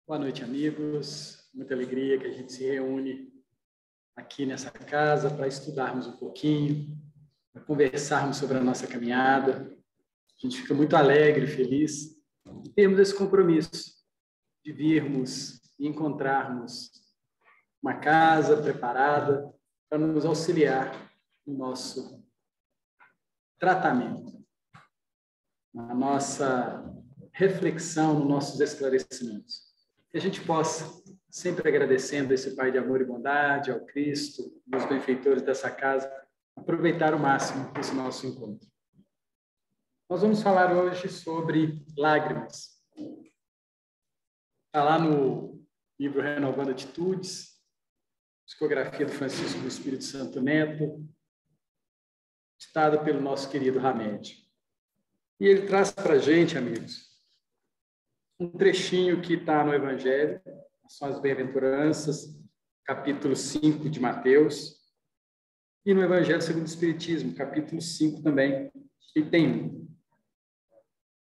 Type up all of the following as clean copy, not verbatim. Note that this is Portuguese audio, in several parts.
Boa noite, amigos. Muita alegria que a gente se reúne aqui nessa casa para estudarmos um pouquinho, para conversarmos sobre a nossa caminhada. A gente fica muito alegre, feliz de termos esse compromisso de virmos e encontrarmos uma casa preparada para nos auxiliar no nosso tratamento, na nossa reflexão, nos nossos esclarecimentos. Que a gente possa, sempre agradecendo a esse Pai de amor e bondade, ao Cristo, aos benfeitores dessa casa, aproveitar o máximo esse nosso encontro. Nós vamos falar hoje sobre lágrimas. Está lá no livro Renovando Atitudes, psicografia do Francisco do Espírito Santo Neto, ditado pelo nosso querido Hamed. E ele traz para a gente, amigos, um trechinho que está no Evangelho, são as Bem-aventuranças, capítulo 5 de Mateus, e no Evangelho segundo o Espiritismo, capítulo 5 também, e tem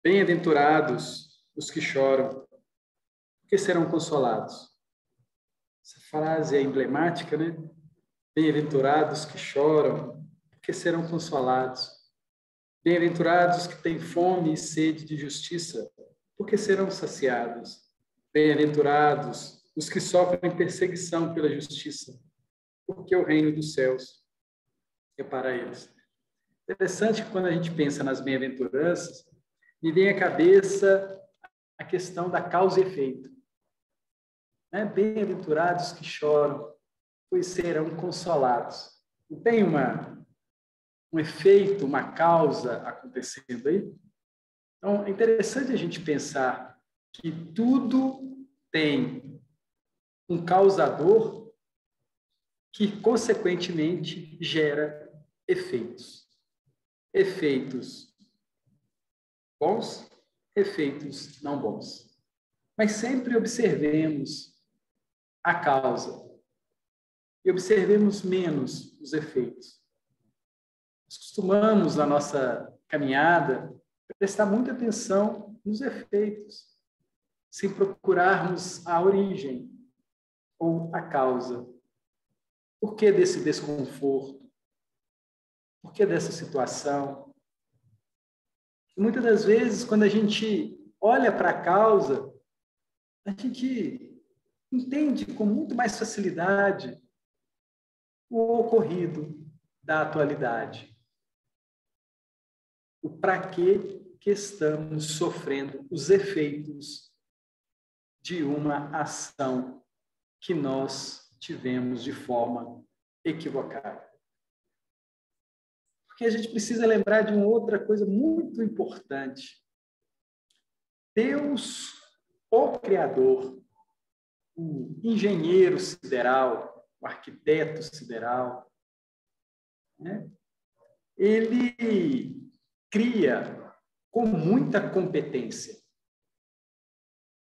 bem-aventurados os que choram, porque serão consolados. Essa frase é emblemática, né? Bem-aventurados que choram, porque serão consolados. Bem-aventurados que têm fome e sede de justiça, porque serão saciados. Bem-aventurados os que sofrem perseguição pela justiça, porque o reino dos céus é para eles. Interessante que quando a gente pensa nas bem-aventuranças, me vem à cabeça a questão da causa e efeito. Bem-aventurados que choram, pois serão consolados. Não tem um efeito, uma causa acontecendo aí? Então, é interessante a gente pensar que tudo tem um causador que, consequentemente, gera efeitos. Efeitos bons, efeitos não bons. Mas sempre observemos a causa e observemos menos os efeitos. Nós costumamos, na nossa caminhada, prestar muita atenção nos efeitos, sem procurarmos a origem ou a causa. Por que desse desconforto? Por que dessa situação? E muitas das vezes, quando a gente olha para a causa, a gente entende com muito mais facilidade o ocorrido da atualidade. O para que estamos sofrendo os efeitos de uma ação que nós tivemos de forma equivocada. Porque a gente precisa lembrar de uma outra coisa muito importante. Deus, o Criador, o engenheiro sideral, o arquiteto sideral, ele cria com muita competência.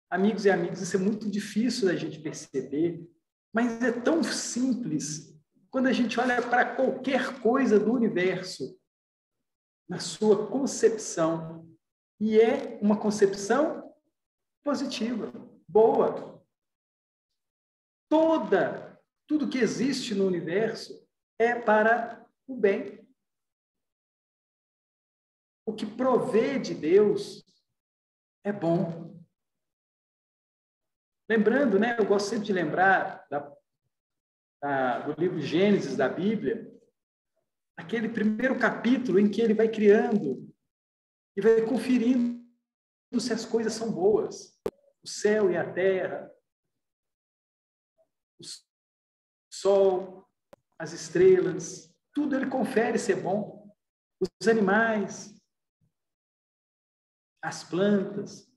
Amigos e amigas, isso é muito difícil da gente perceber, mas é tão simples quando a gente olha para qualquer coisa do universo, na sua concepção, e é uma concepção positiva, boa. Tudo que existe no universo é para o bem. O que provê de Deus é bom. Lembrando, eu gosto sempre de lembrar do livro Gênesis da Bíblia, aquele primeiro capítulo em que ele vai criando e vai conferindo se as coisas são boas. O céu e a terra, o sol, as estrelas, tudo ele confere ser bom. Os animais, as plantas,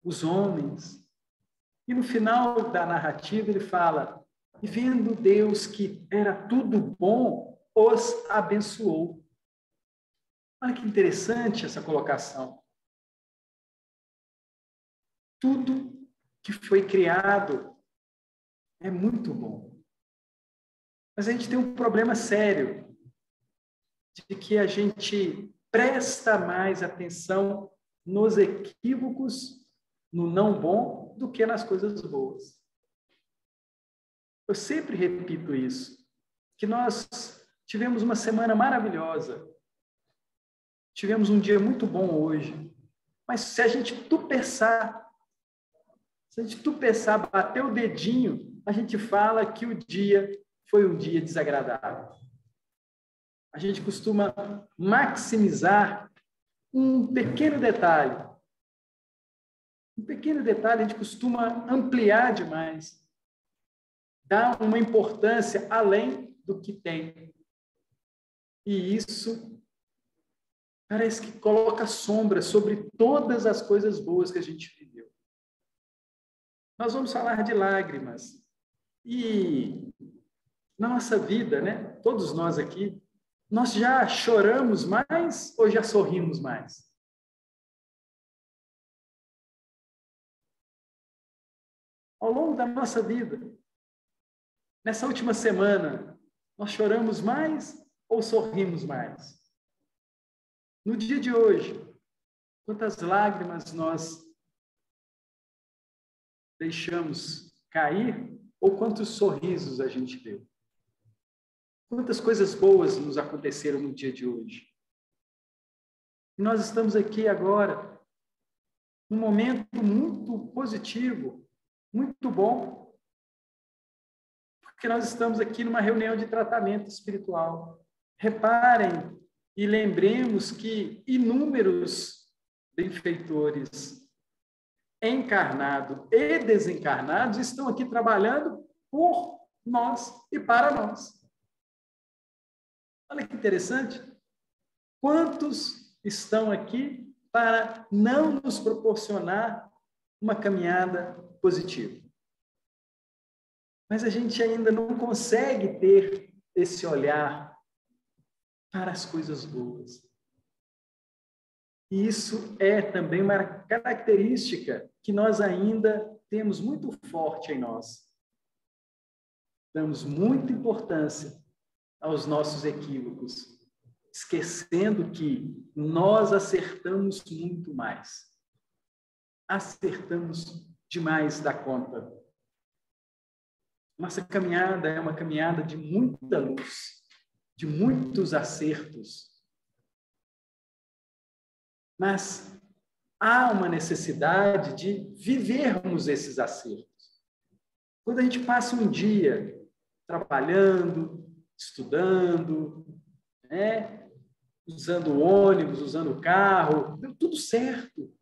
os homens. E no final da narrativa ele fala, e vendo Deus que era tudo bom, os abençoou. Olha que interessante essa colocação. Tudo que foi criado é muito bom. Mas a gente tem um problema sério de que a gente presta mais atenção nos equívocos, no não bom, do que nas coisas boas. Eu sempre repito isso, que nós tivemos uma semana maravilhosa, tivemos um dia muito bom hoje, mas se a gente tupeçar, bater o dedinho, a gente fala que o dia foi um dia desagradável. A gente costuma maximizar um pequeno detalhe. Um pequeno detalhe a gente costuma ampliar demais. Dar uma importância além do que tem. E isso parece que coloca sombra sobre todas as coisas boas que a gente viveu. Nós vamos falar de lágrimas. E na nossa vida, né? Todos nós aqui, nós já choramos mais ou já sorrimos mais? Ao longo da nossa vida, nessa última semana, nós choramos mais ou sorrimos mais? No dia de hoje, quantas lágrimas nós deixamos cair ou quantos sorrisos a gente deu? Quantas coisas boas nos aconteceram no dia de hoje? E nós estamos aqui agora, num momento muito positivo, muito bom, porque nós estamos aqui numa reunião de tratamento espiritual. Reparem e lembremos que inúmeros benfeitores encarnados e desencarnados estão aqui trabalhando por nós e para nós. Olha que interessante. Quantos estão aqui para não nos proporcionar uma caminhada positiva? Mas a gente ainda não consegue ter esse olhar para as coisas boas. E isso é também uma característica que nós ainda temos muito forte em nós. Damos muita importância aos nossos equívocos, esquecendo que nós acertamos muito mais. Acertamos demais da conta. Nossa caminhada é uma caminhada de muita luz, de muitos acertos. Mas há uma necessidade de vivermos esses acertos. Quando a gente passa um dia trabalhando, estudando, né? Usando o ônibus, usando o carro, deu tudo certo.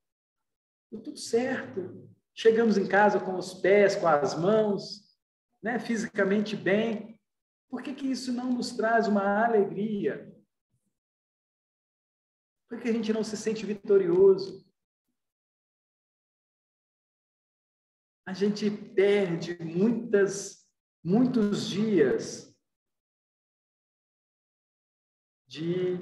Deu tudo certo. Chegamos em casa com os pés, com as mãos, né? Fisicamente bem. Por que isso não nos traz uma alegria? Por que a gente não se sente vitorioso? A gente perde muitos dias de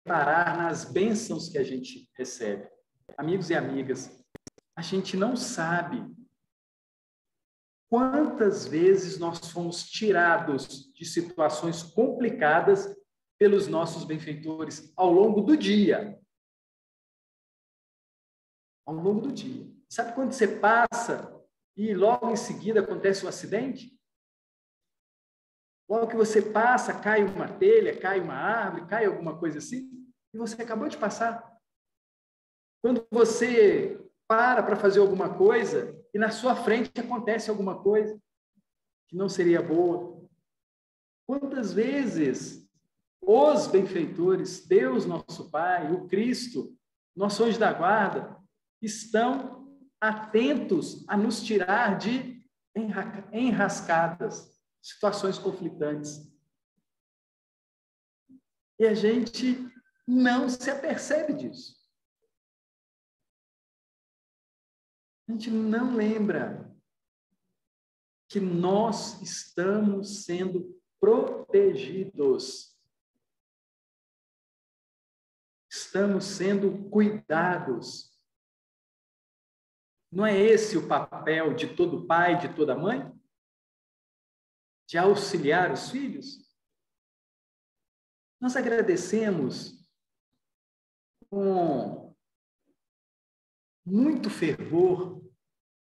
reparar nas bênçãos que a gente recebe. Amigos e amigas, a gente não sabe quantas vezes nós fomos tirados de situações complicadas pelos nossos benfeitores ao longo do dia. Ao longo do dia. Sabe quando você passa e logo em seguida acontece um acidente? Logo que você passa, cai uma telha, cai uma árvore, cai alguma coisa assim, e você acabou de passar. Quando você para fazer alguma coisa e na sua frente acontece alguma coisa que não seria boa. Quantas vezes os benfeitores, Deus nosso Pai, o Cristo, nosso anjo da guarda, estão atentos a nos tirar de enrascadas, situações conflitantes. E a gente não se apercebe disso. A gente não lembra que nós estamos sendo protegidos. Estamos sendo cuidados. Não é esse o papel de todo pai, de toda mãe? De auxiliar os filhos? Nós agradecemos com muito fervor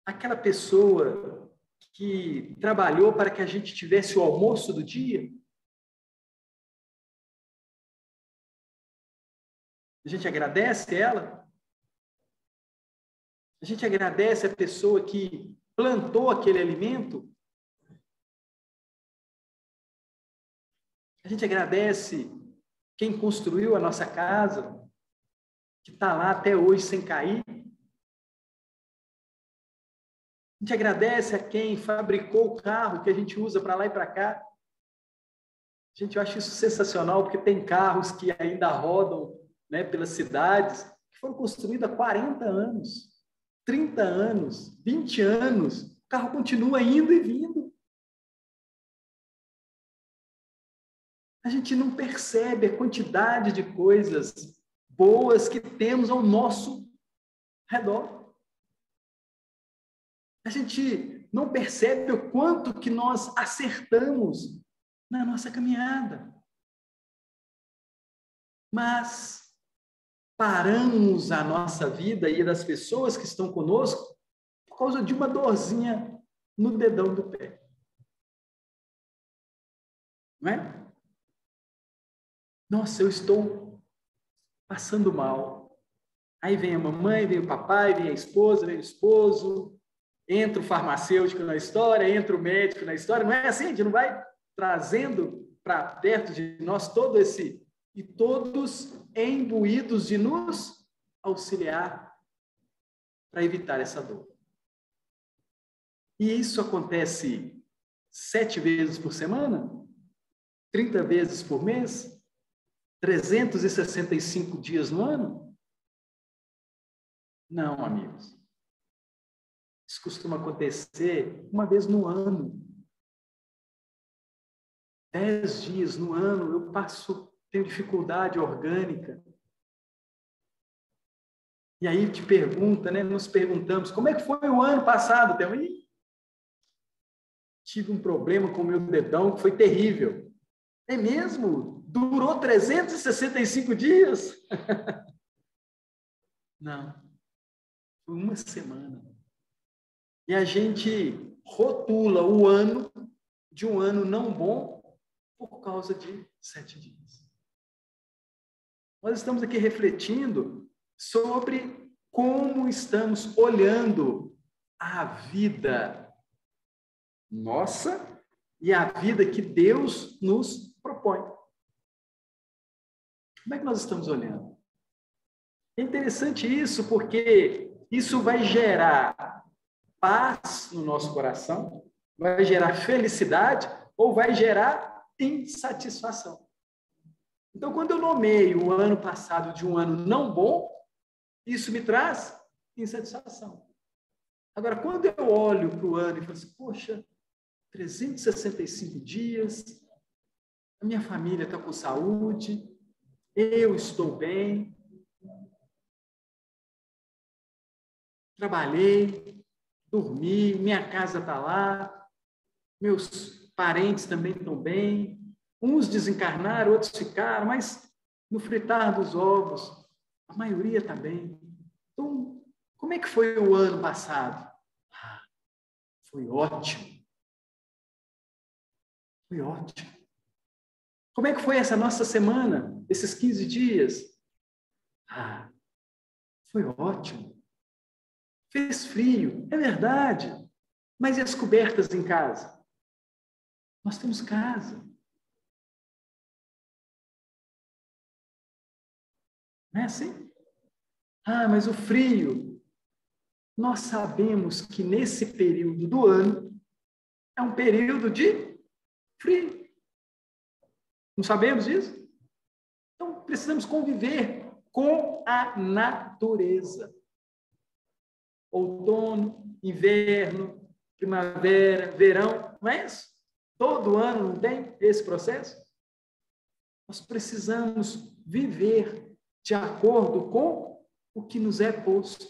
aquela pessoa que trabalhou para que a gente tivesse o almoço do dia? A gente agradece ela? A gente agradece a pessoa que plantou aquele alimento? A gente agradece quem construiu a nossa casa, que está lá até hoje sem cair? A gente agradece a quem fabricou o carro que a gente usa para lá e para cá? Gente, eu acho isso sensacional, porque tem carros que ainda rodam, né, pelas cidades, que foram construídos há 40 anos, 30 anos, 20 anos. O carro continua indo e vindo. A gente não percebe a quantidade de coisas boas que temos ao nosso redor. A gente não percebe o quanto que nós acertamos na nossa caminhada. Mas paramos a nossa vida e das pessoas que estão conosco por causa de uma dorzinha no dedão do pé. Não é? Nossa, eu estou passando mal. Aí vem a mamãe, vem o papai, vem a esposa, vem o esposo, entra o farmacêutico na história, entra o médico na história. Não é assim? A gente não vai trazendo para perto de nós todo esse... E todos imbuídos de nos auxiliar para evitar essa dor. E isso acontece 7 vezes por semana? 30 vezes por mês? 365 dias no ano? Não, amigos. Isso costuma acontecer uma vez no ano. 10 dias no ano eu tenho dificuldade orgânica. E aí te pergunta, né? Nos perguntamos, como é que foi o ano passado? Tive um problema com o meu dedão que foi terrível. É mesmo? Durou 365 dias? Não. Foi uma semana. E a gente rotula o ano de um ano não bom por causa de 7 dias. Nós estamos aqui refletindo sobre como estamos olhando a vida nossa e a vida que Deus nos propõe. Como é que nós estamos olhando? É interessante isso, porque isso vai gerar paz no nosso coração, vai gerar felicidade ou vai gerar insatisfação. Então, quando eu nomeio o ano passado de um ano não bom, isso me traz insatisfação. Agora, quando eu olho para o ano e falo assim, poxa, 365 dias, a minha família está com saúde, eu estou bem, trabalhei, dormi, minha casa está lá, meus parentes também estão bem, uns desencarnaram, outros ficaram, mas no fritar dos ovos, a maioria está bem. Então, como é que foi o ano passado? Foi ótimo. Foi ótimo. Como é que foi essa nossa semana, esses 15 dias? Foi ótimo. Fez frio, é verdade. Mas e as cobertas em casa? Nós temos casa. Não é assim? Mas o frio. Nós sabemos que nesse período do ano é um período de frio. Não sabemos disso? Então, precisamos conviver com a natureza. Outono, inverno, primavera, verão, não é isso? Todo ano não tem esse processo? Nós precisamos viver de acordo com o que nos é posto.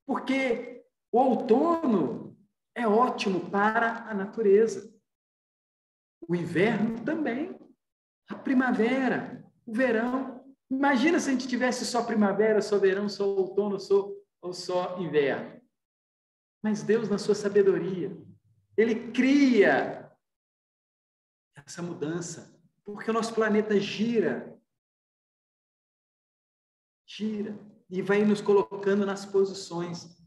Porque o outono é ótimo para a natureza. O inverno também. A primavera, o verão, Imagina se a gente tivesse só primavera, só verão, só outono, ou só inverno. Mas Deus, na sua sabedoria, Ele cria essa mudança, porque o nosso planeta gira, e vai nos colocando nas posições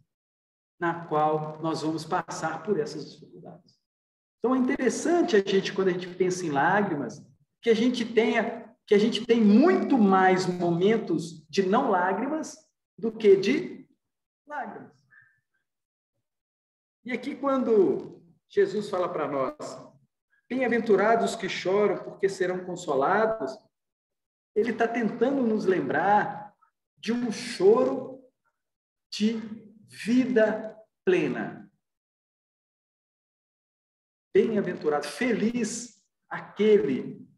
na qual nós vamos passar por essas dificuldades. Então, é interessante a gente, quando a gente pensa em lágrimas, que a gente tem muito mais momentos de não lágrimas do que de lágrimas. E aqui, quando Jesus fala para nós, bem-aventurados os que choram, porque serão consolados, ele está tentando nos lembrar de um choro de vida plena. Bem-aventurado, feliz aquele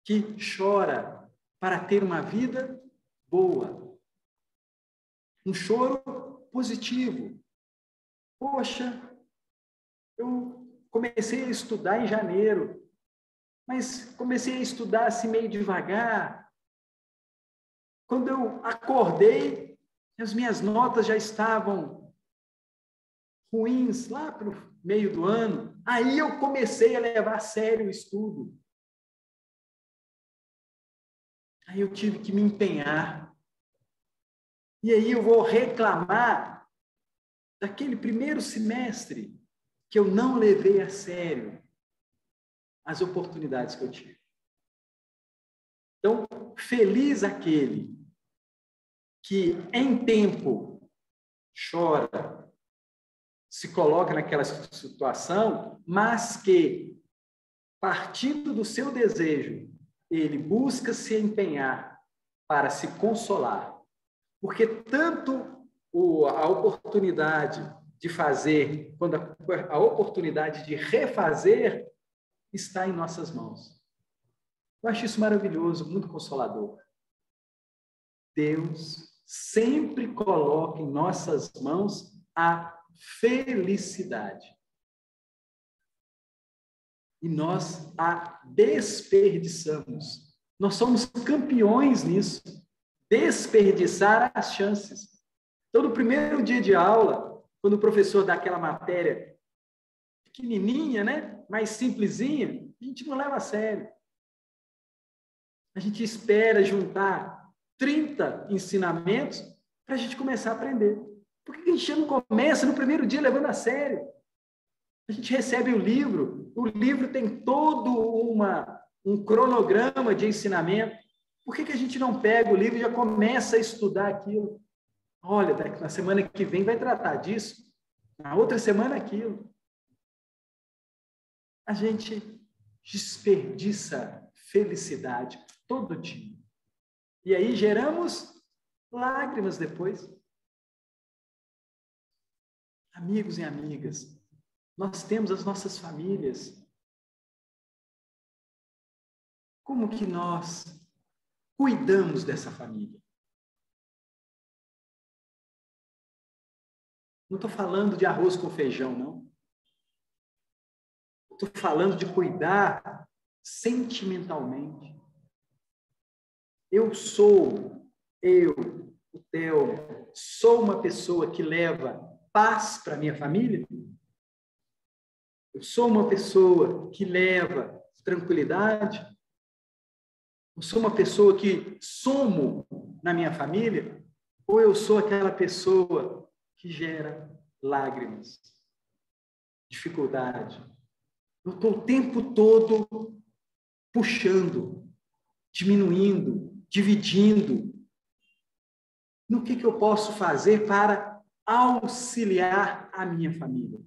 que chora para ter uma vida boa. Um choro positivo. Poxa, eu comecei a estudar em janeiro, mas comecei a estudar assim meio devagar. Quando eu acordei, as minhas notas já estavam ruins lá para o meio do ano. Aí eu comecei a levar a sério o estudo. Aí eu tive que me empenhar. E aí eu vou reclamar daquele primeiro semestre que eu não levei a sério as oportunidades que eu tive. Então, feliz aquele que em tempo chora, se coloca naquela situação, mas que, partindo do seu desejo, ele busca se empenhar para se consolar. Porque tanto a oportunidade de fazer, quando a oportunidade de refazer está em nossas mãos. Eu acho isso maravilhoso, muito consolador. Deus sempre coloca em nossas mãos a felicidade. E nós a desperdiçamos. Nós somos campeões nisso. Desperdiçar as chances. Então, no primeiro dia de aula, quando o professor dá aquela matéria pequenininha, né, mais simplesinha, a gente não leva a sério. A gente espera juntar 30 ensinamentos para a gente começar a aprender. Por que a gente não começa no primeiro dia levando a sério? A gente recebe o livro tem todo um cronograma de ensinamento. Por que a gente não pega o livro e já começa a estudar aquilo? Olha, na semana que vem vai tratar disso, na outra semana aquilo. A gente desperdiça felicidade todo dia. E aí geramos lágrimas depois. Amigos e amigas, nós temos as nossas famílias. Como que nós cuidamos dessa família? Não estou falando de arroz com feijão, não. Estou falando de cuidar sentimentalmente. O Theo, sou uma pessoa que leva paz para minha família? Eu sou uma pessoa que leva tranquilidade? Eu sou uma pessoa que somo na minha família? Ou eu sou aquela pessoa que gera lágrimas, dificuldade? Eu estou o tempo todo puxando, diminuindo, dividindo. No que eu posso fazer para auxiliar a minha família?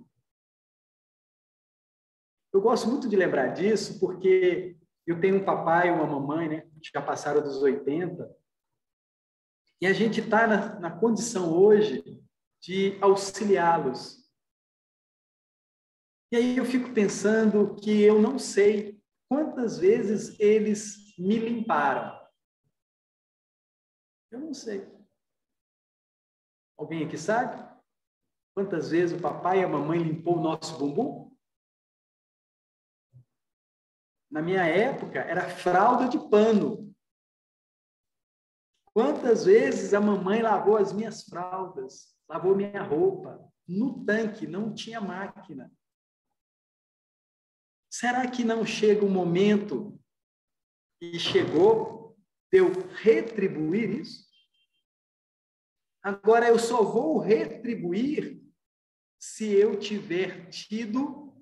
Eu gosto muito de lembrar disso, porque eu tenho um papai e uma mamãe, né, que já passaram dos 80, e a gente está na condição hoje de auxiliá-los. E aí eu fico pensando que eu não sei quantas vezes eles me limparam. Eu não sei. Alguém aqui sabe? Quantas vezes o papai e a mamãe limpou o nosso bumbum? Na minha época, era fralda de pano. Quantas vezes a mamãe lavou as minhas fraldas, lavou minha roupa, no tanque, não tinha máquina. Será que não chega um momento, e chegou, de eu retribuir isso? Agora, eu só vou retribuir se eu tiver tido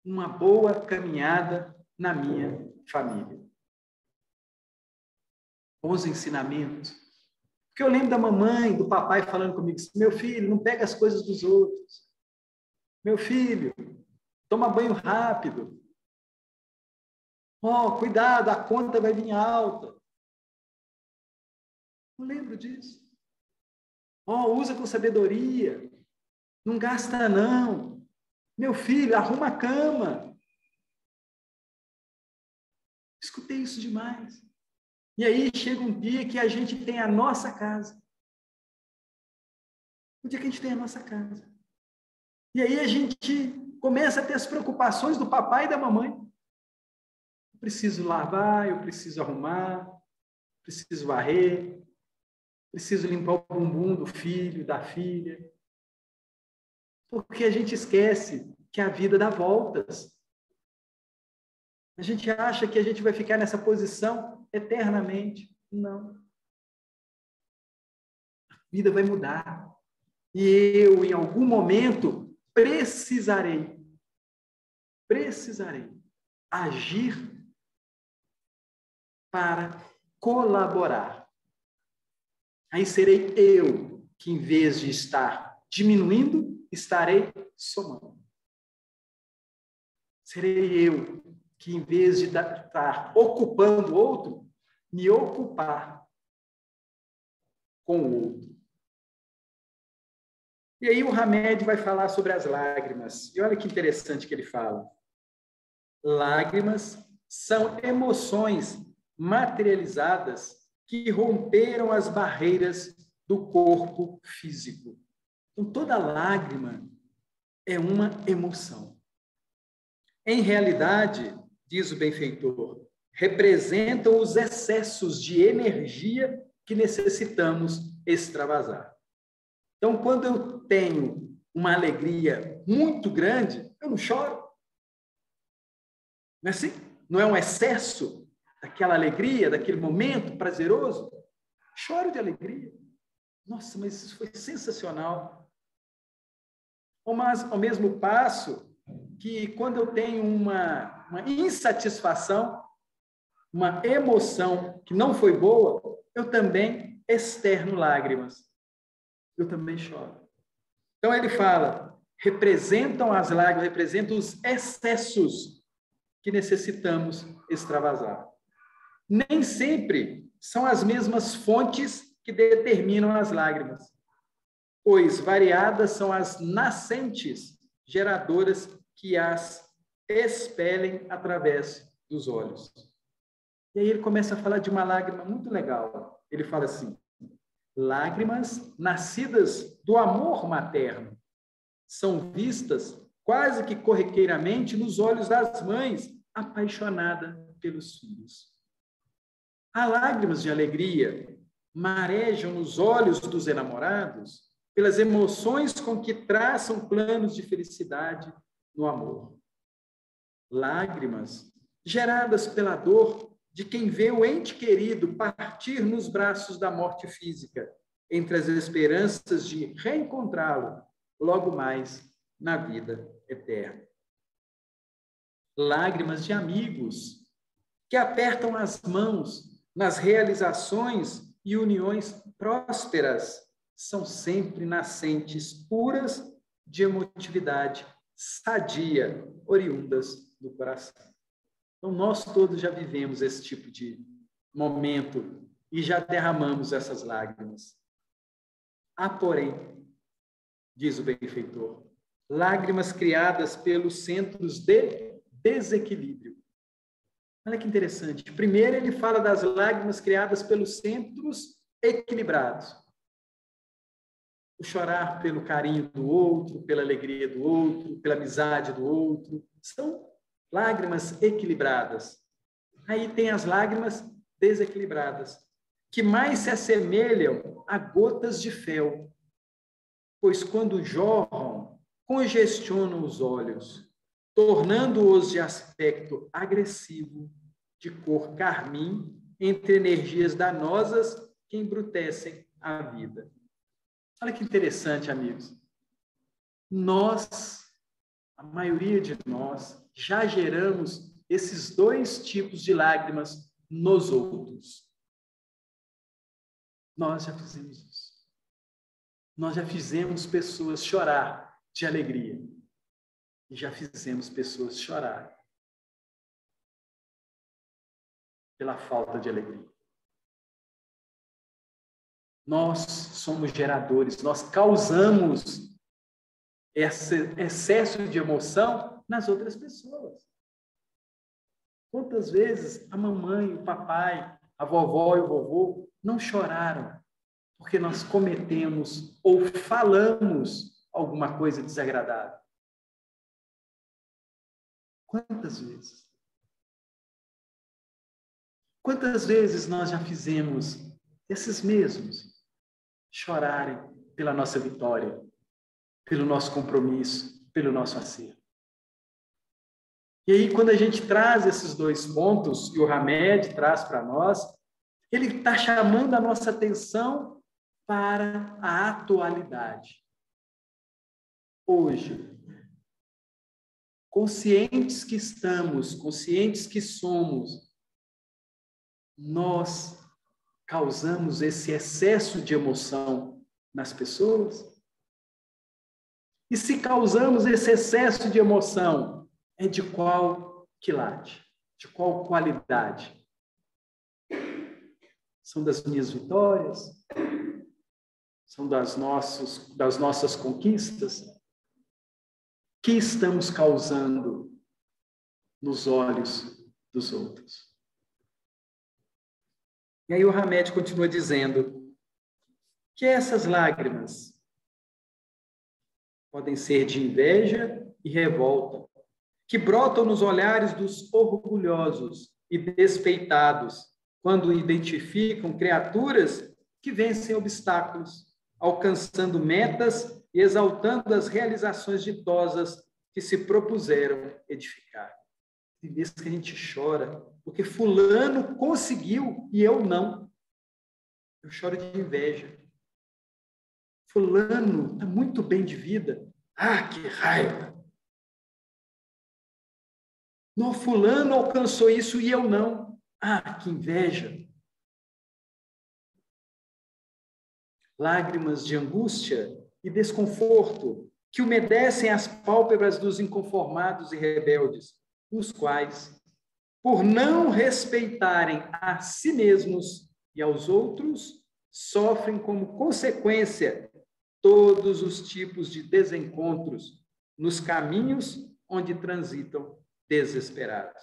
uma boa caminhada na minha família. Bons ensinamentos. Porque eu lembro da mamãe, do papai falando comigo, meu filho, não pega as coisas dos outros. Meu filho, toma banho rápido. Cuidado, a conta vai vir alta. Eu lembro disso. Usa com sabedoria. Não gasta, não. Meu filho, arruma a cama. Escutei isso demais. E aí chega um dia que a gente tem a nossa casa. O dia que a gente tem a nossa casa. E aí a gente começa a ter as preocupações do papai e da mamãe. Eu preciso lavar, eu preciso arrumar, preciso varrer, preciso limpar o bumbum do filho, da filha. Porque a gente esquece que a vida dá voltas. A gente acha que a gente vai ficar nessa posição eternamente. Não. A vida vai mudar. E eu, em algum momento, precisarei agir para colaborar. Aí serei eu que, em vez de estar diminuindo, estarei somando. Serei eu que, em vez de estar ocupando o outro, me ocupar com o outro. E aí o Hamed vai falar sobre as lágrimas. E olha que interessante que ele fala. Lágrimas são emoções materializadas que romperam as barreiras do corpo físico. Então, toda lágrima é uma emoção. Em realidade, diz o benfeitor, representam os excessos de energia que necessitamos extravasar. Então, quando eu tenho uma alegria muito grande, eu não choro. Não é assim? Não é um excesso daquela alegria, daquele momento prazeroso? Choro de alegria. Nossa, mas isso foi sensacional. Mas, ao mesmo passo que quando eu tenho uma insatisfação, uma emoção que não foi boa, eu também externo lágrimas. Eu também choro. Então, ele fala, representam as lágrimas, representam os excessos que necessitamos extravasar. Nem sempre são as mesmas fontes que determinam as lágrimas, pois variadas são as nascentes geradoras que as expelem através dos olhos. E aí ele começa a falar de uma lágrima muito legal. Ele fala assim, lágrimas nascidas do amor materno são vistas quase que corriqueiramente nos olhos das mães apaixonadas pelos filhos. Há lágrimas de alegria marejam nos olhos dos enamorados pelas emoções com que traçam planos de felicidade no amor. Lágrimas geradas pela dor de quem vê o ente querido partir nos braços da morte física, entre as esperanças de reencontrá-lo logo mais na vida eterna. Lágrimas de amigos que apertam as mãos nas realizações e uniões prósperas são sempre nascentes puras de emotividade sadia, oriundas do coração. Então, nós todos já vivemos esse tipo de momento e já derramamos essas lágrimas. Há, porém, diz o benfeitor, lágrimas criadas pelos centros de desequilíbrio. Olha que interessante. Primeiro, ele fala das lágrimas criadas pelos centros equilibrados. O chorar pelo carinho do outro, pela alegria do outro, pela amizade do outro. São lágrimas equilibradas. Aí tem as lágrimas desequilibradas. que mais se assemelham a gotas de fel, pois quando jorram, congestionam os olhos, tornando-os de aspecto agressivo, de cor carmim, entre energias danosas que embrutecem a vida. Olha que interessante, amigos. Nós, a maioria de nós, já geramos esses dois tipos de lágrimas nos outros. Nós já fizemos isso. Nós já fizemos pessoas chorar de alegria. E já fizemos pessoas chorar pela falta de alegria. Nós somos geradores, nós causamos esse excesso de emoção nas outras pessoas. Quantas vezes a mamãe, o papai, a vovó e o vovô não choraram porque nós cometemos ou falamos alguma coisa desagradável? Quantas vezes? Quantas vezes nós já fizemos esses mesmos chorarem pela nossa vitória, pelo nosso compromisso, pelo nosso acerto? E aí, quando a gente traz esses dois pontos, e o Hamed traz para nós, ele está chamando a nossa atenção para a atualidade. Hoje, conscientes que estamos, conscientes que somos, nós causamos esse excesso de emoção nas pessoas? E se causamos esse excesso de emoção, é de qual quilate? De qual qualidade? São das minhas vitórias? São das nossas conquistas? Que estamos causando nos olhos dos outros? E aí o Hamed continua dizendo que essas lágrimas podem ser de inveja e revolta, que brotam nos olhares dos orgulhosos e despeitados, quando identificam criaturas que vencem obstáculos, alcançando metas e exaltando as realizações ditosas que se propuseram edificar. Tem vezes que a gente chora, porque fulano conseguiu e eu não. Eu choro de inveja. Fulano está muito bem de vida. Ah, que raiva! Não, fulano alcançou isso e eu não. Ah, que inveja! Lágrimas de angústia e desconforto que umedecem as pálpebras dos inconformados e rebeldes, os quais, por não respeitarem a si mesmos e aos outros, sofrem como consequência todos os tipos de desencontros nos caminhos onde transitam desesperados.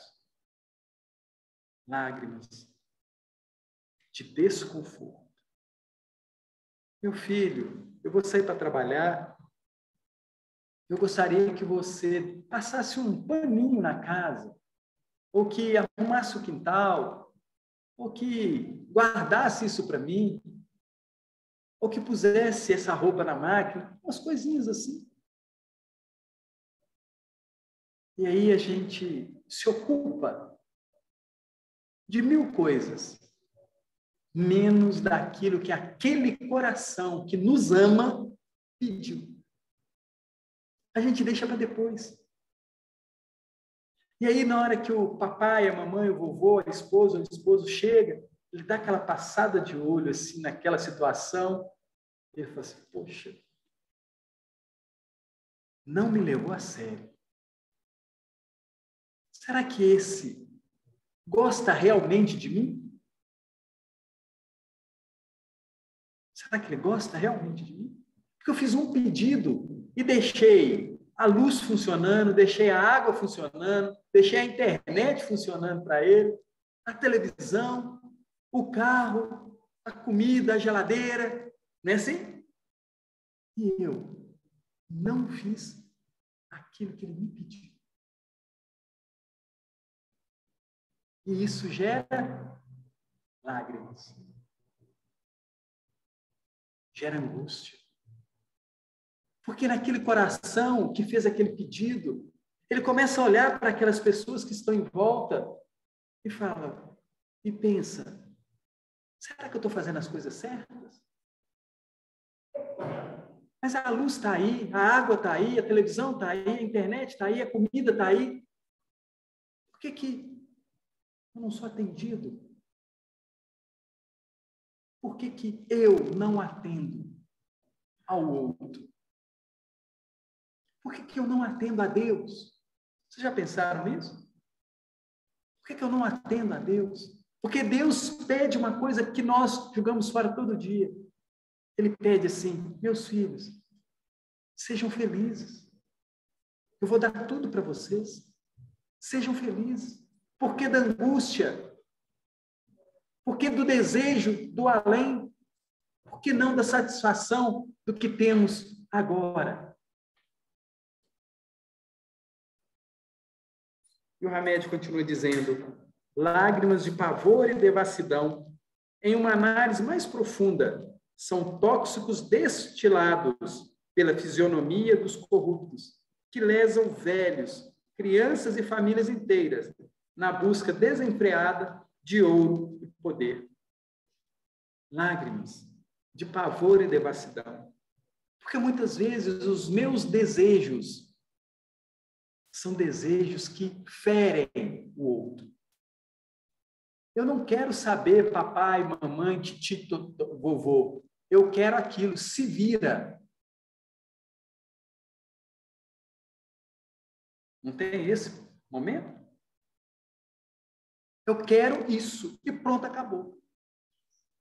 Lágrimas de desconforto. Meu filho, eu vou sair para trabalhar. Eu gostaria que você passasse um paninho na casa, ou que arrumasse o quintal, ou que guardasse isso para mim, ou que pusesse essa roupa na máquina, umas coisinhas assim. E aí a gente se ocupa de 1000 coisas, menos daquilo que aquele coração que nos ama pediu. A gente deixa para depois. E aí, na hora que o papai, a mamãe, o vovô, a esposa, o esposo chega, ele dá aquela passada de olho assim naquela situação, e ele fala assim, poxa, não me levou a sério. Será que esse gosta realmente de mim? Será que ele gosta realmente de mim? Porque eu fiz um pedido e deixei a luz funcionando, deixei a água funcionando, deixei a internet funcionando para ele, a televisão, o carro, a comida, a geladeira, não é assim? E eu não fiz aquilo que ele me pediu. E isso gera lágrimas. gera angústia. Porque naquele coração que fez aquele pedido, ele começa a olhar para aquelas pessoas que estão em volta e fala, e pensa, será que eu estou fazendo as coisas certas? Mas a luz está aí, a água está aí, a televisão está aí, a internet está aí, a comida está aí. Por que eu não sou atendido? Por que eu não atendo ao outro? Por que eu não atendo a Deus? Vocês já pensaram nisso? Por que eu não atendo a Deus? Porque Deus pede uma coisa que nós jogamos fora todo dia. Ele pede assim, meus filhos, sejam felizes. Eu vou dar tudo para vocês. Sejam felizes. Por que da angústia? Por que do desejo do além? Por que não da satisfação do que temos agora? E o Hamed continua dizendo, lágrimas de pavor e devassidão, em uma análise mais profunda, são tóxicos destilados pela fisionomia dos corruptos, que lesam velhos, crianças e famílias inteiras, na busca desenfreada de ouro e poder. Lágrimas de pavor e devassidão. Porque muitas vezes os meus desejos são desejos que ferem o outro. Eu não quero saber papai, mamãe, titio, vovô. Eu quero aquilo, se vira. Não tem esse momento? Eu quero isso. E pronto, acabou.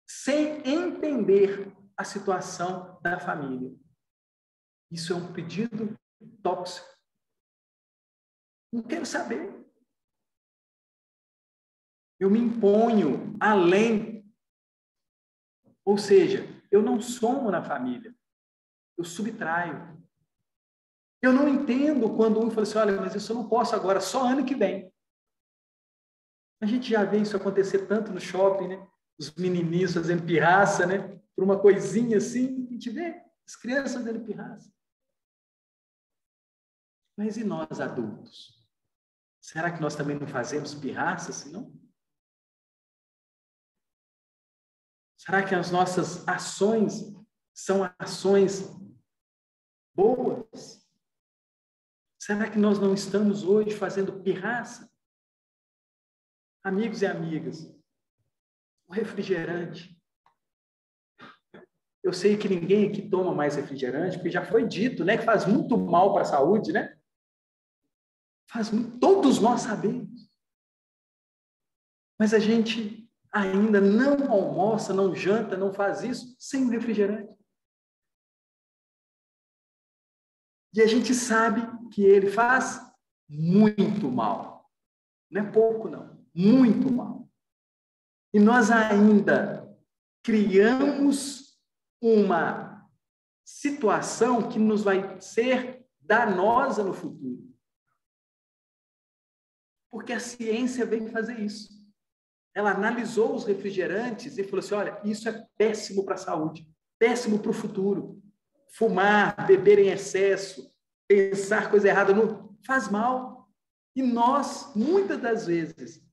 Sem entender a situação da família. Isso é um pedido tóxico. Não quero saber. Eu me imponho além. Ou seja, eu não somo na família. Eu subtraio. Eu não entendo quando um fala assim, olha, mas isso eu não posso agora, só ano que vem. A gente já vê isso acontecer tanto no shopping, né? Os menininhos fazendo pirraça, né? Por uma coisinha assim, a gente vê as crianças fazendo pirraça. Mas e nós, adultos? Será que nós também não fazemos pirraça, senão? Será que as nossas ações são ações boas? Será que nós não estamos hoje fazendo pirraça? Amigos e amigas, o refrigerante. Eu sei que ninguém aqui toma mais refrigerante, porque já foi dito, né, que faz muito mal para a saúde, né? Faz muito, todos nós sabemos. Mas a gente ainda não almoça, não janta, não faz isso sem refrigerante. E a gente sabe que ele faz muito mal. Não é pouco, não. Muito mal. E nós ainda criamos uma situação que nos vai ser danosa no futuro. Porque a ciência veio fazer isso. Ela analisou os refrigerantes e falou assim, olha, isso é péssimo para a saúde, péssimo para o futuro. Fumar, beber em excesso, pensar coisa errada, não, faz mal. E nós, muitas das vezes,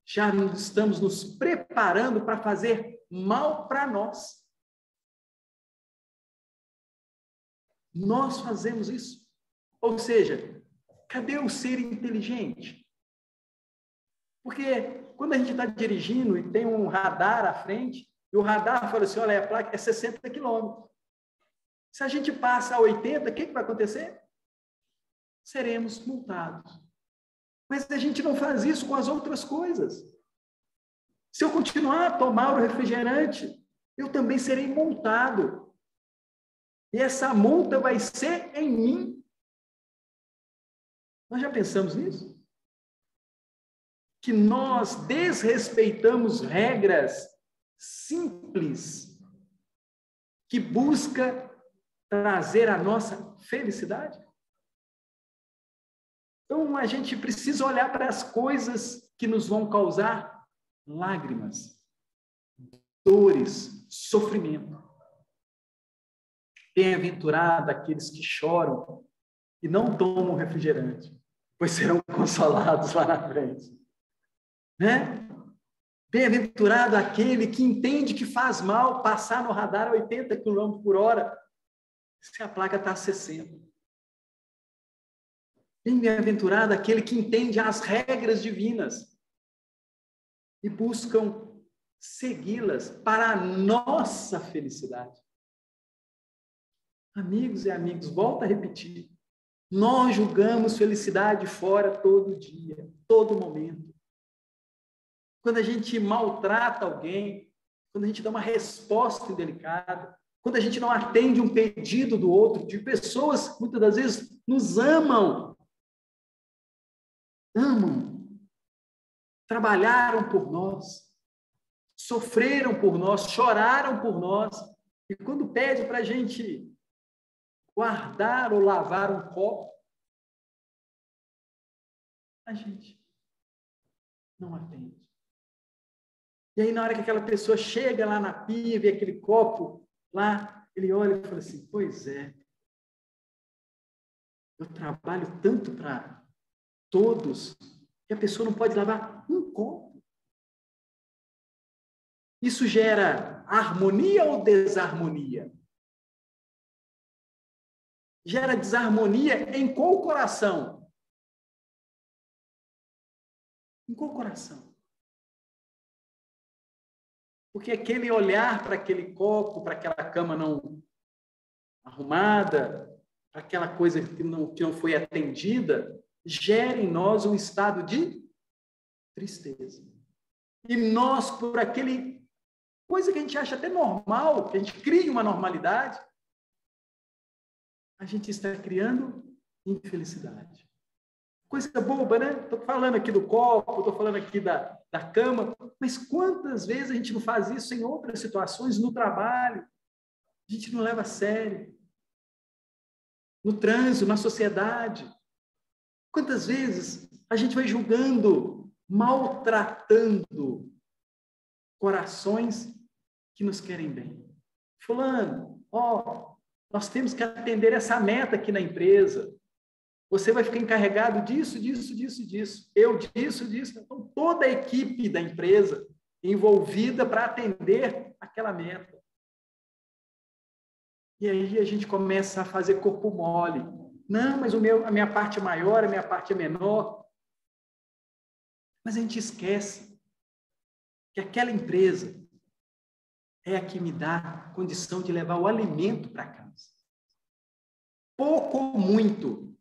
já estamos nos preparando para fazer mal para nós. Nós fazemos isso. Ou seja, cadê o ser inteligente? Porque quando a gente está dirigindo e tem um radar à frente, e o radar fala assim, olha, a placa é 60 quilômetros. Se a gente passa a 80, o que vai acontecer? Seremos multados. Mas a gente não faz isso com as outras coisas. Se eu continuar a tomar o refrigerante, eu também serei multado. E essa multa vai ser em mim. Nós já pensamos nisso? Que nós desrespeitamos regras simples que busca trazer a nossa felicidade? Então, a gente precisa olhar para as coisas que nos vão causar lágrimas, dores, sofrimento. Bem-aventurado aqueles que choram e não tomam refrigerante, pois serão consolados lá na frente. Né? Bem-aventurado aquele que entende que faz mal passar no radar a 80 km por hora, se a placa está a 60. Bem-aventurado aquele que entende as regras divinas e buscam segui-las para a nossa felicidade. Amigos e amigos, volto a repetir. Nós julgamos felicidade fora todo dia, todo momento. Quando a gente maltrata alguém, quando a gente dá uma resposta indelicada, quando a gente não atende um pedido do outro, de pessoas que muitas das vezes nos amam, trabalharam por nós, sofreram por nós, choraram por nós, e quando pede para a gente guardar ou lavar um copo, a gente não atende. E aí, na hora que aquela pessoa chega lá na pia e vê aquele copo lá, ele olha e fala assim, pois é, eu trabalho tanto para todos que a pessoa não pode lavar um copo. Isso gera harmonia ou desarmonia? Gera desarmonia em qual coração? Em qual coração? Porque aquele olhar para aquele copo, para aquela cama não arrumada, para aquela coisa que não foi atendida, gera em nós um estado de tristeza. E nós, por aquele coisa que a gente acha até normal, que a gente cria uma normalidade, a gente está criando infelicidade. Coisa boba, né? Estou falando aqui do copo, estou falando aqui da cama, mas quantas vezes a gente não faz isso em outras situações, no trabalho? A gente não leva a sério. No trânsito, na sociedade. Quantas vezes a gente vai julgando, maltratando corações que nos querem bem. Fulano, nós temos que atender essa meta aqui na empresa. Você vai ficar encarregado disso, disso, disso, disso. Eu disso, disso. Então, toda a equipe da empresa envolvida para atender aquela meta. E aí a gente começa a fazer corpo mole. Não, mas a minha parte é maior, a minha parte é menor. Mas a gente esquece que aquela empresa é a que me dá condição de levar o alimento para casa. Pouco ou muito.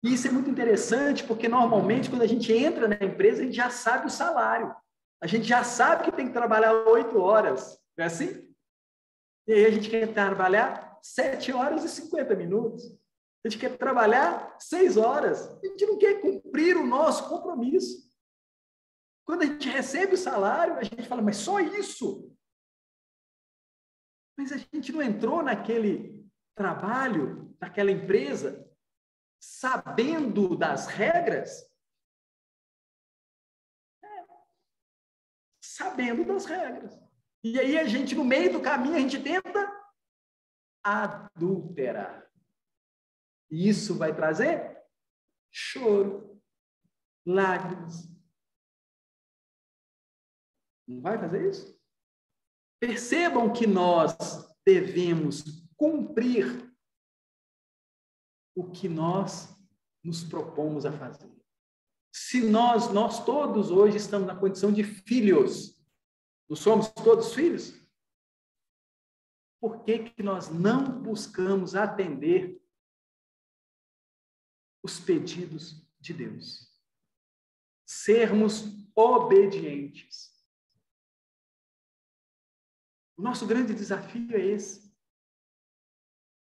E isso é muito interessante, porque normalmente quando a gente entra na empresa, a gente já sabe o salário. A gente já sabe que tem que trabalhar 8 horas. Não é assim? E aí a gente quer trabalhar 7 horas e 50 minutos. A gente quer trabalhar 6 horas. A gente não quer cumprir o nosso compromisso. Quando a gente recebe o salário, a gente fala, mas só isso? Mas a gente não entrou naquele trabalho, naquela empresa, sabendo das regras? Sabendo das regras. E aí a gente, no meio do caminho, a gente tenta adulterar. E isso vai trazer choro, lágrimas. Não vai fazer isso? Percebam que nós devemos cumprir o que nós nos propomos a fazer. Se nós todos hoje estamos na condição de filhos, não somos todos filhos? Por que nós não buscamos atender os pedidos de Deus? Sermos obedientes. O nosso grande desafio é esse.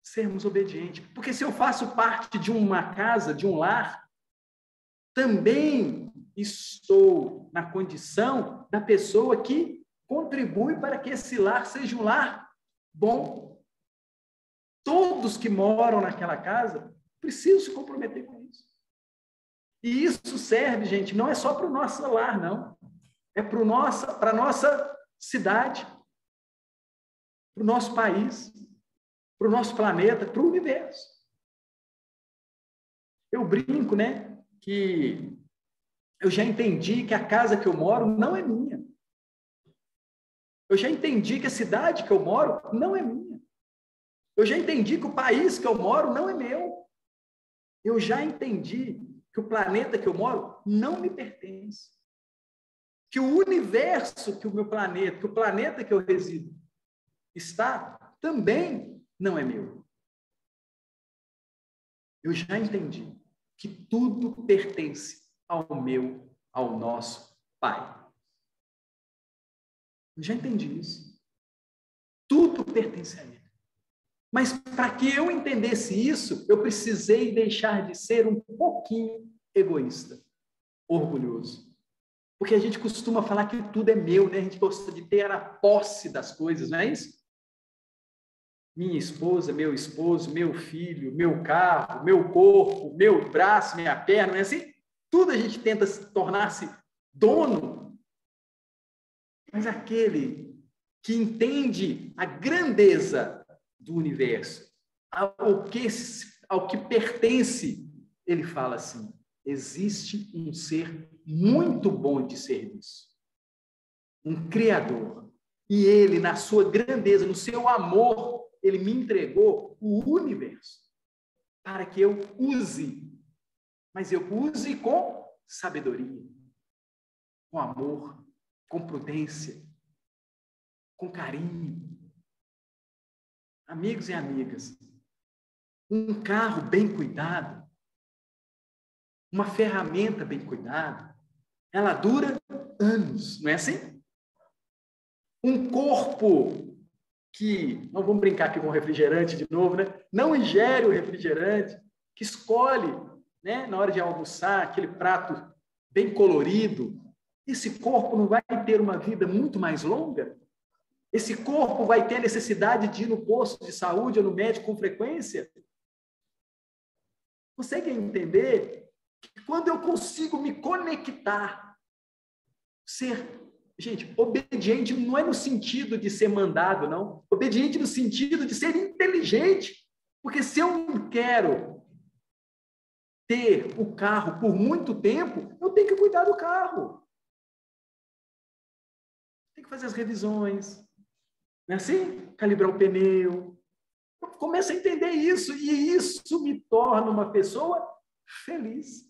Sermos obedientes. Porque se eu faço parte de uma casa, de um lar, também estou na condição da pessoa que contribui para que esse lar seja um lar bom. Todos que moram naquela casa precisam se comprometer com isso. E isso serve, gente, não é só para o nosso lar, não. É para a nossa cidade, para o nosso país. para o nosso planeta, para o universo. Eu brinco, né, que eu já entendi que a casa que eu moro não é minha. Eu já entendi que a cidade que eu moro não é minha. Eu já entendi que o país que eu moro não é meu. Eu já entendi que o planeta que eu moro não me pertence. Que o universo que o meu planeta, que o planeta que eu resido está, também não é meu. Eu já entendi que tudo pertence ao nosso Pai. Eu já entendi isso. Tudo pertence a Ele. Mas para que eu entendesse isso, eu precisei deixar de ser um pouquinho egoísta, orgulhoso. Porque a gente costuma falar que tudo é meu, né? A gente gosta de ter a posse das coisas, não é isso? Minha esposa, meu esposo, meu filho, meu carro, meu corpo, meu braço, minha perna, não é assim? Tudo a gente tenta tornar-se dono. Mas aquele que entende a grandeza do universo, ao que pertence, ele fala assim: existe um ser muito bom de serviço, um Criador, e ele, na sua grandeza, no seu amor, ele me entregou o universo para que eu use, mas eu use com sabedoria, com amor, com prudência, com carinho. Amigos e amigas, um carro bem cuidado, uma ferramenta bem cuidada, ela dura anos, não é assim? Um corpo que, não vamos brincar aqui com o refrigerante de novo, né? Não ingere o refrigerante, que escolhe, né, na hora de almoçar, aquele prato bem colorido, esse corpo não vai ter uma vida muito mais longa? Esse corpo vai ter necessidade de ir no posto de saúde ou no médico com frequência? Consegue entender que quando eu consigo me conectar, ser, gente, obediente não é no sentido de ser mandado, não. Obediente no sentido de ser inteligente. Porque se eu não quero ter o carro por muito tempo, eu tenho que cuidar do carro. Tem que fazer as revisões, não é assim? Calibrar o pneu. Eu começo a entender isso, e isso me torna uma pessoa feliz.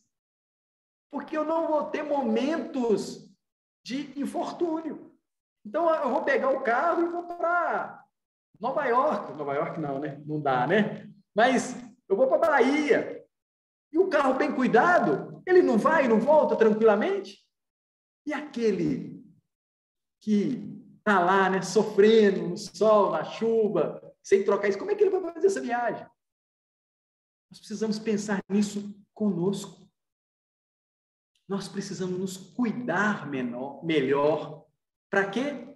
Porque eu não vou ter momentos de infortúnio. Então, eu vou pegar o carro e vou para Nova York. Nova York não, né? Não dá, né? Mas eu vou para a Bahia. E o carro bem cuidado, ele não vai e não volta tranquilamente? E aquele que está lá, né, sofrendo no sol, na chuva, sem trocar isso, como é que ele vai fazer essa viagem? Nós precisamos pensar nisso conosco. Nós precisamos nos cuidar melhor. Para quê?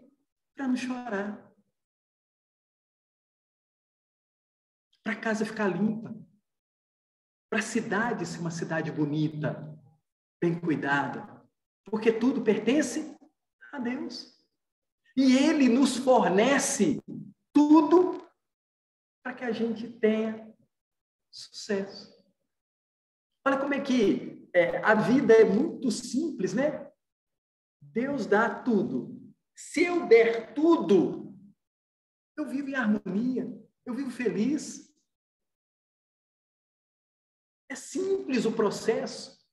Para não chorar. Para a casa ficar limpa. Para a cidade ser uma cidade bonita, bem cuidada. Porque tudo pertence a Deus. E Ele nos fornece tudo para que a gente tenha sucesso. Olha como é que a vida é muito simples, né? Deus dá tudo. Se eu der tudo, eu vivo em harmonia, eu vivo feliz. É simples o processo.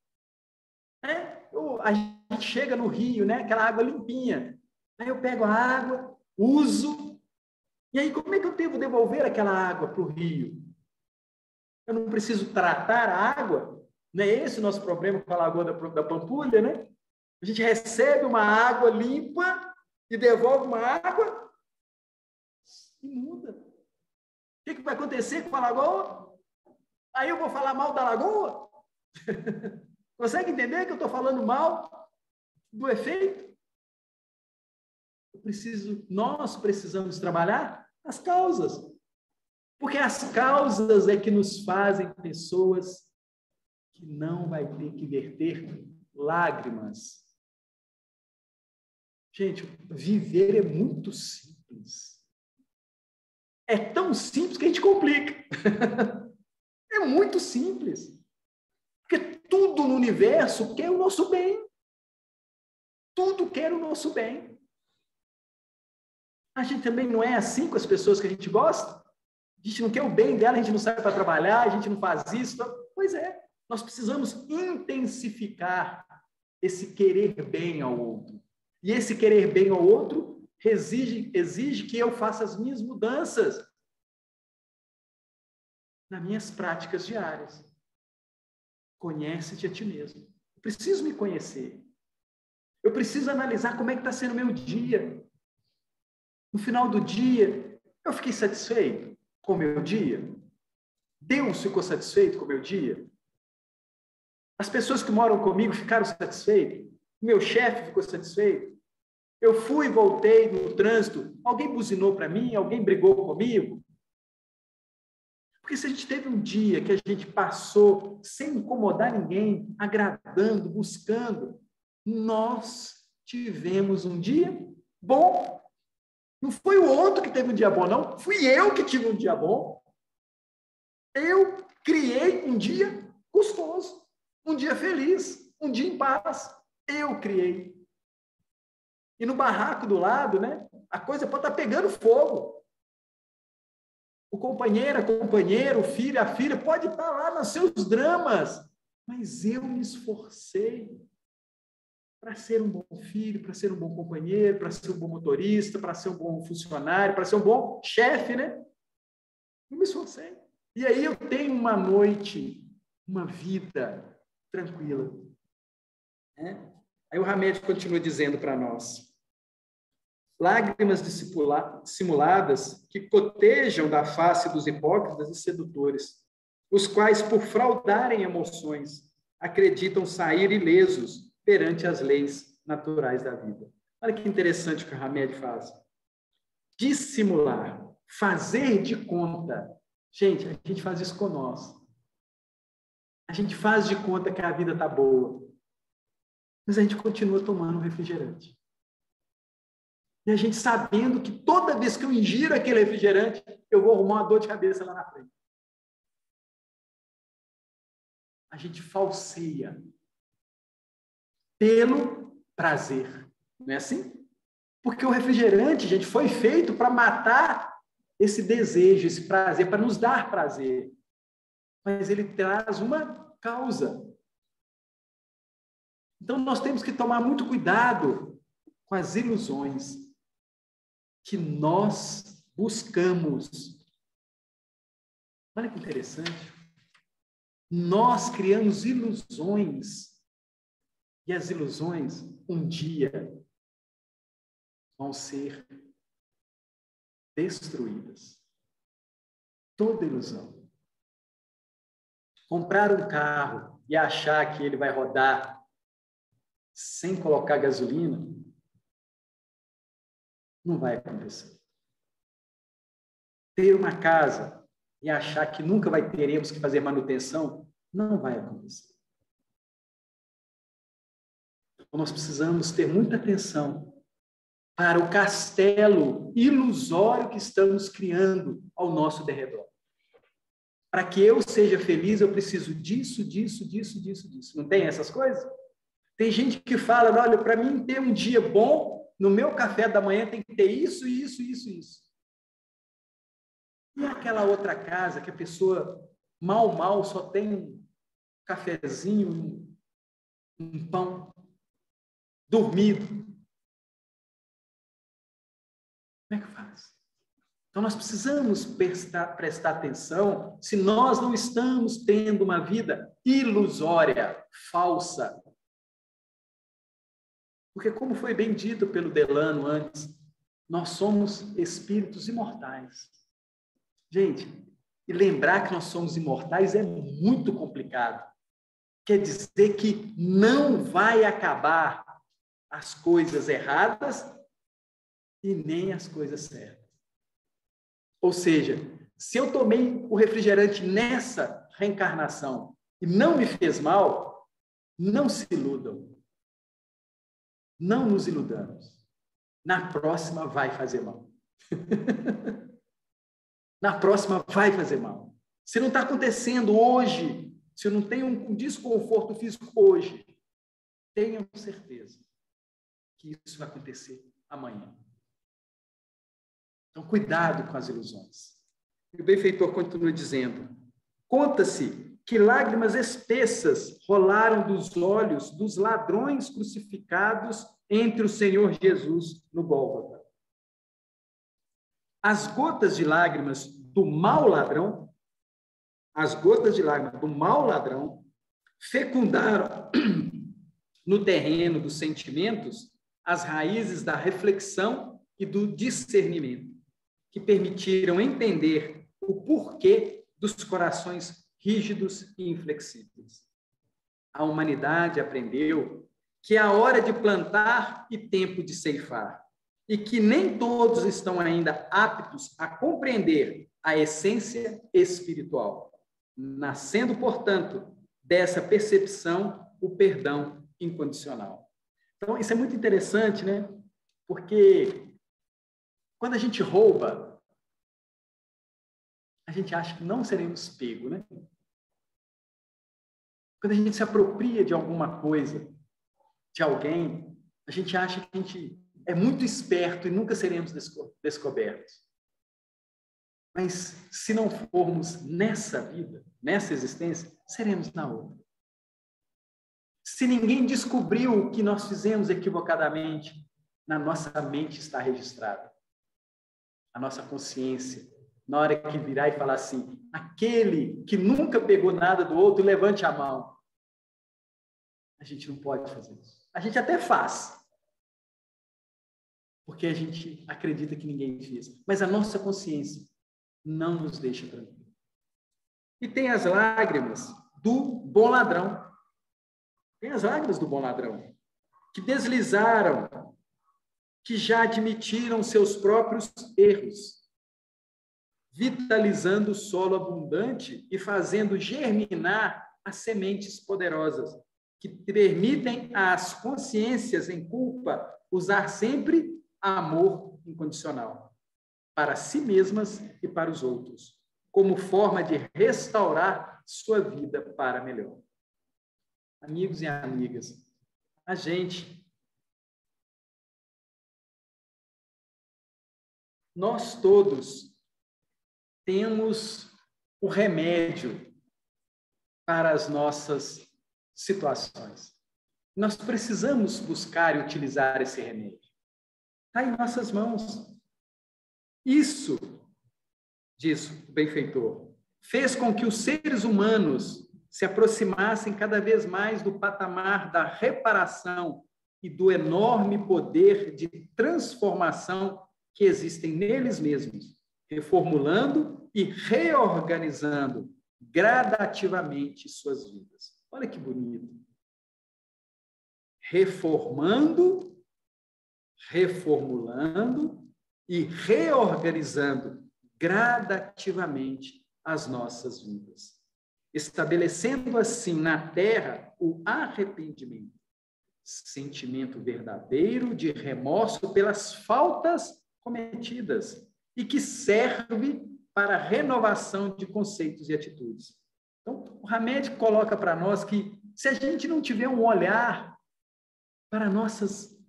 Né? A gente chega no rio, né? Aquela água limpinha. Aí eu pego a água, uso, e aí como é que eu devo devolver aquela água para o rio? Eu não preciso tratar a água? Não é esse o nosso problema com a Lagoa da Pampulha, né? A gente recebe uma água limpa e devolve uma água imunda. O que vai acontecer com a lagoa? Aí eu vou falar mal da lagoa? Consegue entender que eu estou falando mal do efeito? Nós precisamos trabalhar as causas. Porque as causas é que nos fazem pessoas que não vai ter que verter lágrimas. Gente, viver é muito simples. É tão simples que a gente complica. É muito simples. Porque tudo no universo quer o nosso bem. Tudo quer o nosso bem. A gente também não é assim com as pessoas que a gente gosta? A gente não quer o bem dela, a gente não sai para trabalhar, a gente não faz isso. Pois é, nós precisamos intensificar esse querer bem ao outro. E esse querer bem ao outro exige que eu faça as minhas mudanças nas minhas práticas diárias. Conhece-te a ti mesmo. Eu preciso me conhecer. Eu preciso analisar como é que está sendo o meu dia. No final do dia, eu fiquei satisfeito com o meu dia? Deus ficou satisfeito com o meu dia? As pessoas que moram comigo ficaram satisfeitas? Meu chefe ficou satisfeito? Eu fui e voltei no trânsito, alguém buzinou para mim? Alguém brigou comigo? Porque se a gente teve um dia que a gente passou sem incomodar ninguém, agradando, buscando, nós tivemos um dia bom. Não foi o outro que teve um dia bom, não. Fui eu que tive um dia bom. Eu criei um dia gostoso, um dia feliz, um dia em paz. Eu criei. E no barraco do lado, né, a coisa pode estar pegando fogo. O companheiro, a companheira, o filho, a filha, pode estar lá nos seus dramas. Mas eu me esforcei para ser um bom filho, para ser um bom companheiro, para ser um bom motorista, para ser um bom funcionário, para ser um bom chefe, né? Eu me esforcei. E aí eu tenho uma noite, uma vida tranquila. Né? Aí o Hamed continua dizendo para nós: lágrimas dissimuladas que cotejam da face dos hipócritas e sedutores, os quais, por fraudarem emoções, acreditam sair ilesos perante as leis naturais da vida. Olha que interessante o que o Hamed faz. Dissimular, fazer de conta. Gente, a gente faz isso com nós. A gente faz de conta que a vida está boa. Mas a gente continua tomando refrigerante. E a gente sabendo que toda vez que eu ingiro aquele refrigerante, eu vou arrumar uma dor de cabeça lá na frente. A gente falseia pelo prazer. Não é assim? Porque o refrigerante, gente, foi feito para matar esse desejo, esse prazer, para nos dar prazer. Mas ele traz uma causa. Então, nós temos que tomar muito cuidado com as ilusões que nós buscamos. Olha que interessante. Nós criamos ilusões e as ilusões, um dia, vão ser destruídas. Toda ilusão. Comprar um carro e achar que ele vai rodar sem colocar gasolina, não vai acontecer. Ter uma casa e achar que nunca teremos que fazer manutenção, não vai acontecer. Então, nós precisamos ter muita atenção para o castelo ilusório que estamos criando ao nosso derredor. Para que eu seja feliz, eu preciso disso, disso, disso, disso, disso. Não tem essas coisas? Tem gente que fala, olha, para mim ter um dia bom, no meu café da manhã tem que ter isso, isso, isso, isso. E aquela outra casa que a pessoa mal só tem um cafezinho, um pão, dormido. Como é que faz? Então, nós precisamos prestar atenção se nós não estamos tendo uma vida ilusória, falsa. Porque, como foi bem dito pelo Delano antes, nós somos espíritos imortais. Gente, e lembrar que nós somos imortais é muito complicado. Quer dizer que não vai acabar as coisas erradas e nem as coisas certas. Ou seja, se eu tomei o refrigerante nessa reencarnação e não me fez mal, não se iludam. Não nos iludamos. Na próxima vai fazer mal. na próxima vai fazer mal. Se não está acontecendo hoje, se eu não tenho um desconforto físico hoje, tenham certeza que isso vai acontecer amanhã. Então, cuidado com as ilusões. E o benfeitor continua dizendo: conta-se que lágrimas espessas rolaram dos olhos dos ladrões crucificados entre o Senhor Jesus no Gólgota. As gotas de lágrimas do mau ladrão, fecundaram no terreno dos sentimentos as raízes da reflexão e do discernimento, que permitiram entender o porquê dos corações rígidos e inflexíveis. A humanidade aprendeu que é a hora de plantar e tempo de ceifar, e que nem todos estão ainda aptos a compreender a essência espiritual, nascendo, portanto, dessa percepção o perdão incondicional. Então, isso é muito interessante, né? Porque quando a gente rouba, a gente acha que não seremos pegos, né? Quando a gente se apropria de alguma coisa, de alguém, a gente acha que a gente é muito esperto e nunca seremos descobertos. Mas se não formos nessa vida, nessa existência, seremos na outra. Se ninguém descobriu o que nós fizemos equivocadamente, na nossa mente está registrado. A nossa consciência, na hora que virar e falar assim, aquele que nunca pegou nada do outro, levante a mão. A gente não pode fazer isso. A gente até faz, porque a gente acredita que ninguém fez. Mas a nossa consciência não nos deixa tranquilos. E tem as lágrimas do bom ladrão. Tem as lágrimas do bom ladrão, que deslizaram, que já admitiram seus próprios erros, vitalizando o solo abundante e fazendo germinar as sementes poderosas, que permitem às consciências em culpa usar sempre amor incondicional, para si mesmas e para os outros, como forma de restaurar sua vida para melhor. Amigos e amigas, nós todos temos o remédio para as nossas situações. Nós precisamos buscar e utilizar esse remédio. Está em nossas mãos. Isso, diz o benfeitor, fez com que os seres humanos se aproximassem cada vez mais do patamar da reparação e do enorme poder de transformação que existem neles mesmos, reformulando e reorganizando gradativamente suas vidas. Olha que bonito. Reformando, reformulando e reorganizando gradativamente as nossas vidas, estabelecendo assim na Terra o arrependimento, sentimento verdadeiro de remorso pelas faltas cometidas e que serve para a renovação de conceitos e atitudes. Então, o Hamed coloca para nós que se a gente não tiver um olhar para nossas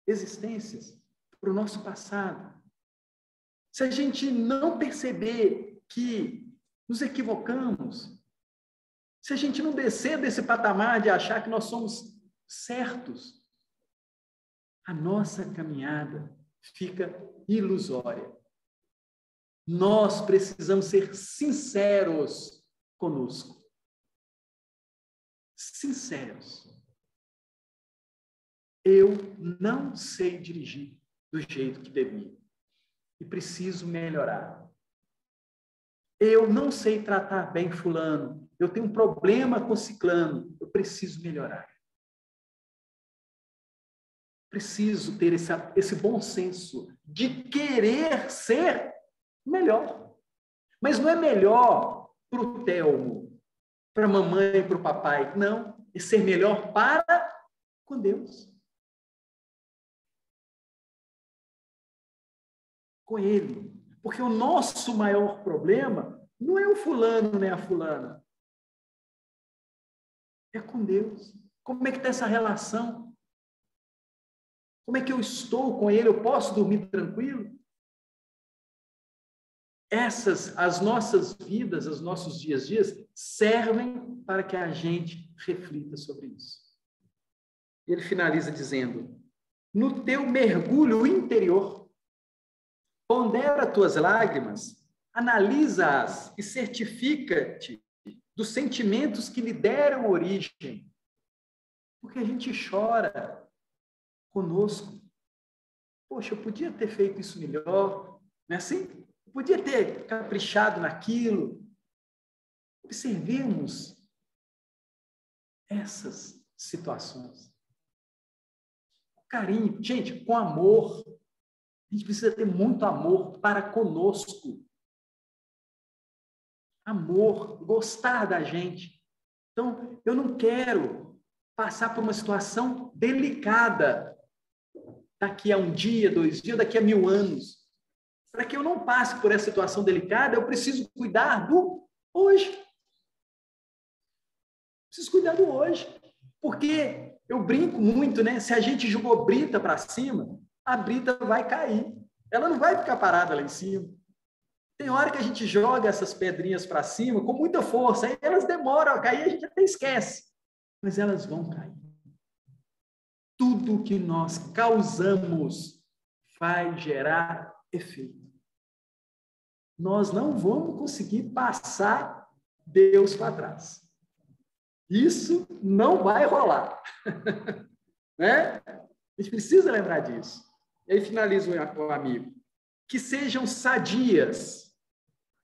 existências, para o nosso passado, se a gente não perceber que nos equivocamos, se a gente não descer desse patamar de achar que nós somos certos, a nossa caminhada fica ilusória. Nós precisamos ser sinceros conosco. Sinceros. Eu não sei dirigir do jeito que devia e preciso melhorar. Eu não sei tratar bem fulano, eu tenho um problema com ciclano, eu preciso melhorar. Preciso ter esse bom senso de querer ser melhor. Mas não é melhor para o Telmo, para a mamãe, para o papai. Não, é ser melhor para com Deus. Com Ele. Porque o nosso maior problema não é o fulano nem a fulana. É com Deus. Como é que está essa relação? Como é que eu estou com Ele? Eu posso dormir tranquilo? As nossas vidas, os nossos dias servem para que a gente reflita sobre isso. Ele finaliza dizendo: no teu mergulho interior, pondera tuas lágrimas, analisa-as e certifica-te dos sentimentos que lhe deram origem. Porque a gente chora conosco. Poxa, eu podia ter feito isso melhor, não é assim? Eu podia ter caprichado naquilo. Observemos essas situações. Carinho, gente, com amor. A gente precisa ter muito amor para conosco. Amor, gostar da gente. Então, eu não quero passar por uma situação delicada daqui a um dia, 2 dias, daqui a 1000 anos. Para que eu não passe por essa situação delicada, eu preciso cuidar do hoje. Preciso cuidar do hoje. Porque eu brinco muito, né? Se a gente jogou brita para cima, a brita vai cair. Ela não vai ficar parada lá em cima. Tem hora que a gente joga essas pedrinhas para cima com muita força, aí elas demoram a cair, a gente até esquece. Mas elas vão cair. Tudo que nós causamos vai gerar efeito. Nós não vamos conseguir passar Deus para trás. Isso não vai rolar. Né? A gente precisa lembrar disso. E aí finaliza o amigo. Que sejam sadias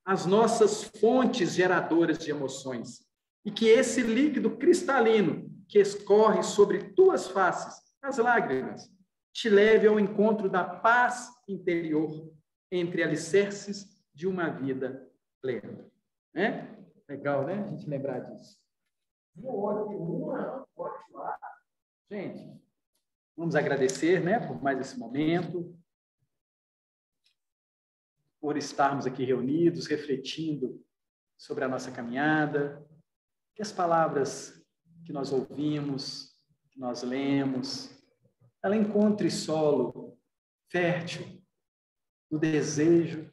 as nossas fontes geradoras de emoções e que esse líquido cristalino que escorre sobre tuas faces, as lágrimas, te leve ao encontro da paz interior entre alicerces de uma vida plena. Né? Legal, né? A gente lembrar disso. Gente, vamos agradecer, né, por mais esse momento, por estarmos aqui reunidos, refletindo sobre a nossa caminhada, que as palavras que nós ouvimos, que nós lemos, ela encontre solo fértil no desejo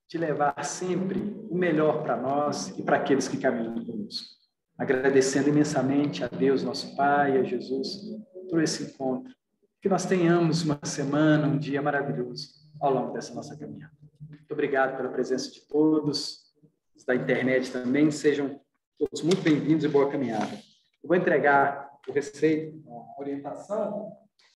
de levar sempre o melhor para nós e para aqueles que caminham conosco. Agradecendo imensamente a Deus, nosso Pai, a Jesus, por esse encontro. Que nós tenhamos uma semana, um dia maravilhoso ao longo dessa nossa caminhada. Muito obrigado pela presença de todos, da internet também. Sejam todos muito bem-vindos e boa caminhada. Eu vou entregar o receito, a orientação